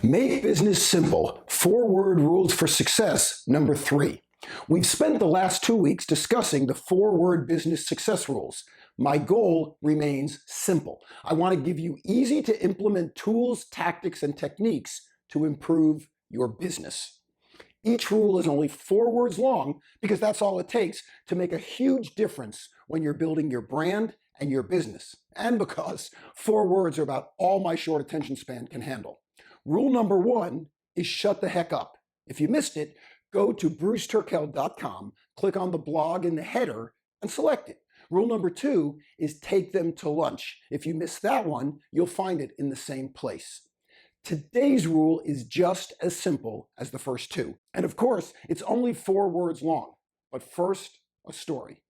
Make business simple. 4-word rules for success, number 3. We've spent the last 2 weeks discussing the 4-word business success rules. My goal remains simple. I want to give you easy to implement tools, tactics, and techniques to improve your business. Each rule is only 4 words long because that's all it takes to make a huge difference when you're building your brand and your business, and because 4 words are about all my short attention span can handle. Rule number 1 is shut the heck up. If you missed it, go to bruceturkel.com, click on the blog in the header, and select it. Rule number 2 is take them to lunch. If you missed that one, you'll find it in the same place. Today's rule is just as simple as the first 2. And of course, it's only 4 words long. But first, a story.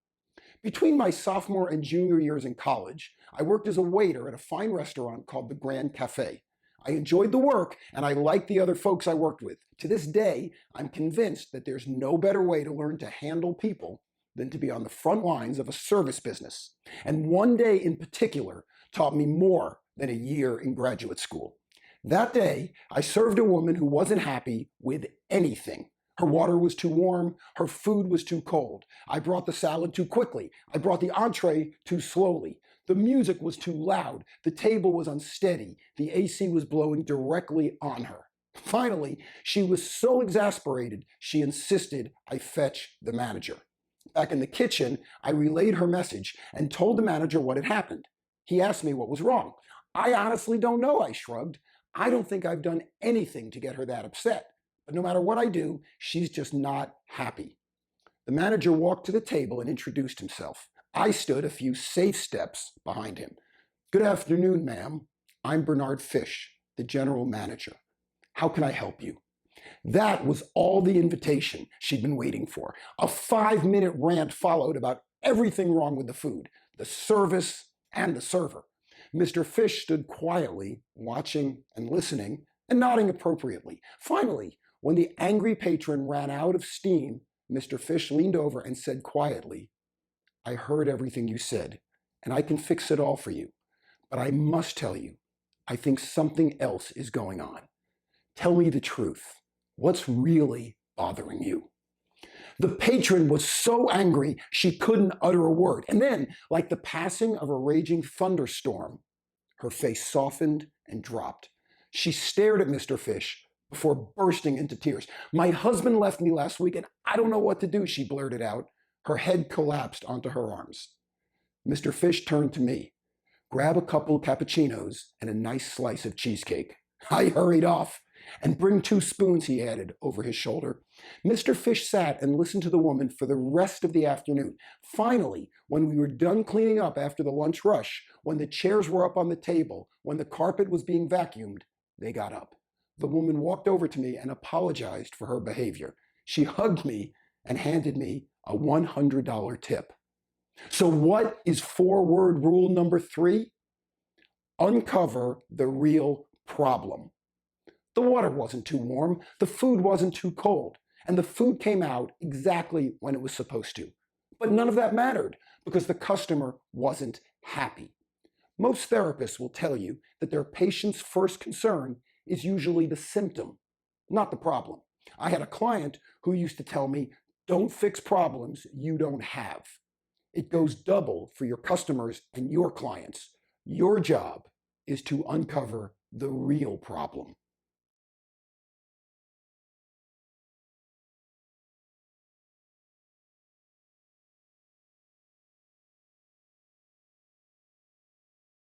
Between my sophomore and junior years in college, I worked as a waiter at a fine restaurant called the Grand Cafe. I enjoyed the work, and I liked the other folks I worked with. To this day, I'm convinced that there's no better way to learn to handle people than to be on the front lines of a service business. And one day in particular taught me more than a year in graduate school. That day, I served a woman who wasn't happy with anything. Her water was too warm, her food was too cold. I brought the salad too quickly. I brought the entree too slowly. The music was too loud. The table was unsteady. The AC was blowing directly on her. Finally, she was so exasperated, she insisted I fetch the manager. Back in the kitchen, I relayed her message and told the manager what had happened. He asked me what was wrong. I honestly don't know, I shrugged. I don't think I've done anything to get her that upset. But no matter what I do, she's just not happy. The manager walked to the table and introduced himself. I stood a few safe steps behind him. Good afternoon, ma'am. I'm Bernard Fish, the general manager. How can I help you? That was all the invitation she'd been waiting for. A 5-minute rant followed about everything wrong with the food, the service, and the server. Mr. Fish stood quietly, watching and listening, and nodding appropriately. Finally, when the angry patron ran out of steam, Mr. Fish leaned over and said quietly, I heard everything you said, and I can fix it all for you. But I must tell you, I think something else is going on. Tell me the truth. What's really bothering you? The patron was so angry she couldn't utter a word. And then, like the passing of a raging thunderstorm, her face softened and dropped. She stared at Mr. Fish before bursting into tears. My husband left me last week and I don't know what to do, she blurted out. Her head collapsed onto her arms. Mr. Fish turned to me. Grab a couple of cappuccinos and a nice slice of cheesecake. I hurried off. And bring 2 spoons, he added over his shoulder. Mr. Fish sat and listened to the woman for the rest of the afternoon. Finally, when we were done cleaning up after the lunch rush, when the chairs were up on the table, when the carpet was being vacuumed, they got up. The woman walked over to me and apologized for her behavior. She hugged me and handed me a $100 tip. So what is 4-word rule number 3? Uncover the real problem. The water wasn't too warm, the food wasn't too cold, and the food came out exactly when it was supposed to. But none of that mattered because the customer wasn't happy. Most therapists will tell you that their patient's first concern is usually the symptom, not the problem. I had a client who used to tell me, don't fix problems you don't have. It goes double for your customers and your clients. Your job is to uncover the real problem.